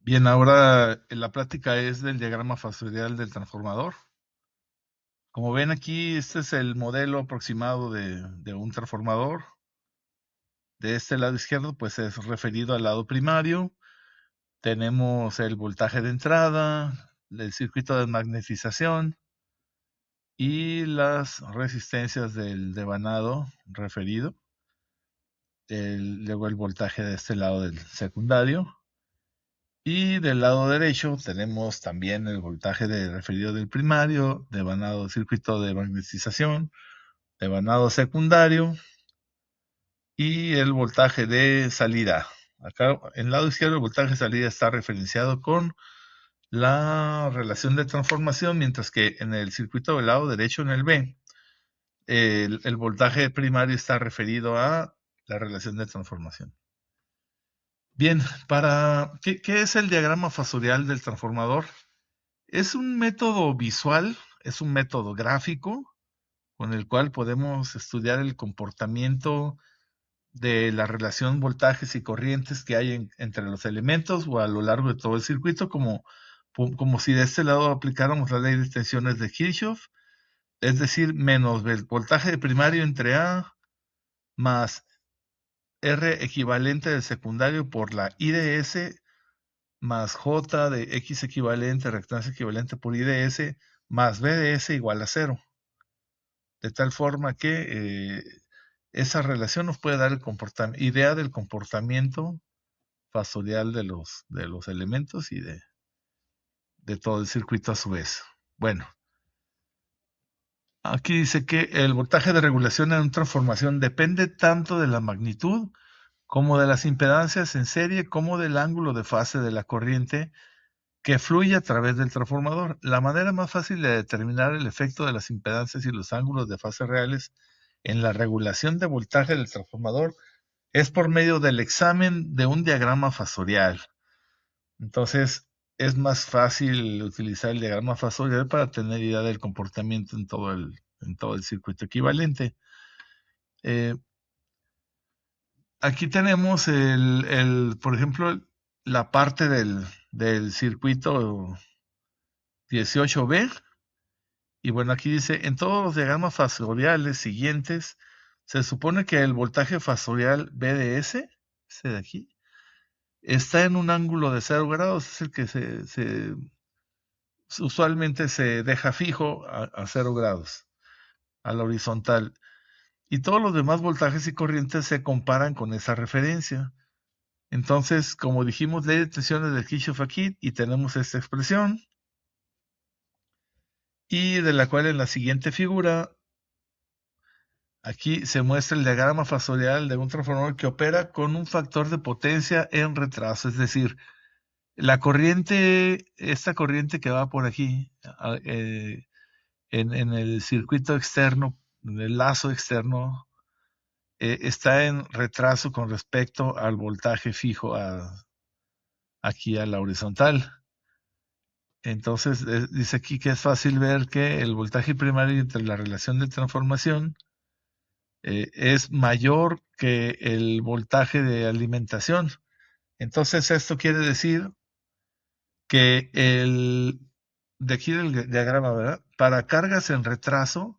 Bien, ahora la plática es del diagrama fasorial del transformador. Como ven aquí, este es el modelo aproximado de un transformador. De este lado izquierdo, pues es referido al lado primario. Tenemos el voltaje de entrada, el circuito de magnetización y las resistencias del devanado referido. Luego el voltaje de este lado del secundario. Y del lado derecho tenemos también el voltaje de referido del primario, devanado circuito de magnetización, devanado secundario y el voltaje de salida. Acá en el lado izquierdo el voltaje de salida está referenciado con la relación de transformación, mientras que en el circuito del lado derecho, en el B, el voltaje primario está referido a la relación de transformación. Bien, ¿qué es el diagrama fasorial del transformador? Es un método visual, es un método gráfico con el cual podemos estudiar el comportamiento de la relación voltajes y corrientes que hay entre los elementos o a lo largo de todo el circuito, como si de este lado aplicáramos la ley de tensiones de Kirchhoff, es decir, menos el voltaje primario entre A más R equivalente del secundario por la I de S más J de X equivalente, reactancia equivalente por I de S, más B de S igual a 0. De tal forma que esa relación nos puede dar idea del comportamiento fasorial de los elementos y de todo el circuito a su vez. Bueno, aquí dice que el voltaje de regulación en una transformación depende tanto de la magnitud como de las impedancias en serie como del ángulo de fase de la corriente que fluye a través del transformador. La manera más fácil de determinar el efecto de las impedancias y los ángulos de fase reales en la regulación de voltaje del transformador es por medio del examen de un diagrama fasorial. Entonces, es más fácil utilizar el diagrama fasorial para tener idea del comportamiento en todo el circuito equivalente. Aquí tenemos por ejemplo, la parte del circuito 18B. Y bueno, aquí dice, en todos los diagramas fasoriales siguientes, se supone que el voltaje fasorial BDS, ese de aquí, está en un ángulo de 0 grados, es el que usualmente se deja fijo a 0 grados, a la horizontal. Y todos los demás voltajes y corrientes se comparan con esa referencia. Entonces, como dijimos, ley de tensiones de Kirchhoff aquí, y tenemos esta expresión, y de la cual en la siguiente figura, aquí se muestra el diagrama fasorial de un transformador que opera con un factor de potencia en retraso, es decir, esta corriente que va por aquí, en el circuito externo, en el lazo externo, está en retraso con respecto al voltaje fijo aquí a la horizontal. Entonces, dice aquí que es fácil ver que el voltaje primario entre la relación de transformación es mayor que el voltaje de alimentación. Entonces, esto quiere decir que de aquí el diagrama, ¿verdad? Para cargas en retraso,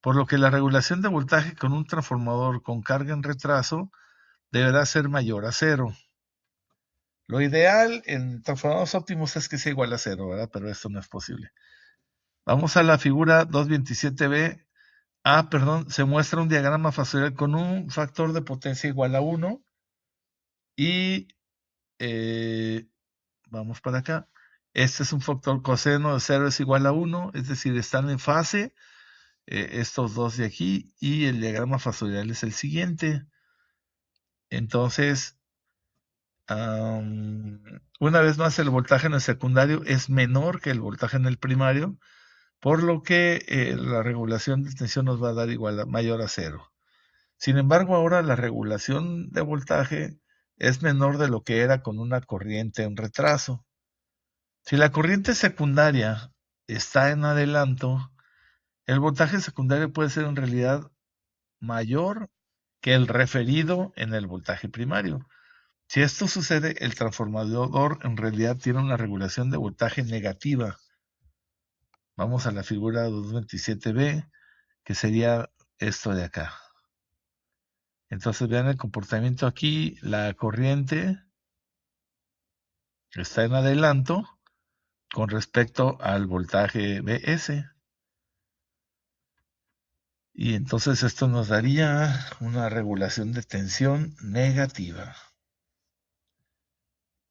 por lo que la regulación de voltaje con un transformador con carga en retraso deberá ser mayor a 0. Lo ideal en transformadores óptimos es que sea igual a 0, ¿verdad? Pero esto no es posible. Vamos a la figura 227b. Perdón, se muestra un diagrama fasorial con un factor de potencia igual a 1 y vamos para acá. Este es un factor coseno de 0 es igual a 1, es decir, están en fase estos dos de aquí, y el diagrama fasorial es el siguiente. Entonces, una vez más, el voltaje en el secundario es menor que el voltaje en el primario, por lo que la regulación de tensión nos va a dar mayor a 0. Sin embargo, ahora la regulación de voltaje es menor de lo que era con una corriente en retraso. Si la corriente secundaria está en adelanto, el voltaje secundario puede ser en realidad mayor que el referido en el voltaje primario. Si esto sucede, el transformador en realidad tiene una regulación de voltaje negativa. Vamos a la figura 227b, que sería esto de acá. Entonces vean el comportamiento aquí, la corriente está en adelanto con respecto al voltaje Bs. Y entonces esto nos daría una regulación de tensión negativa.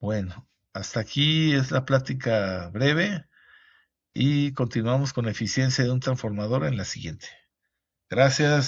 Bueno, hasta aquí es la plática breve y continuamos con eficiencia de un transformador en la siguiente. Gracias.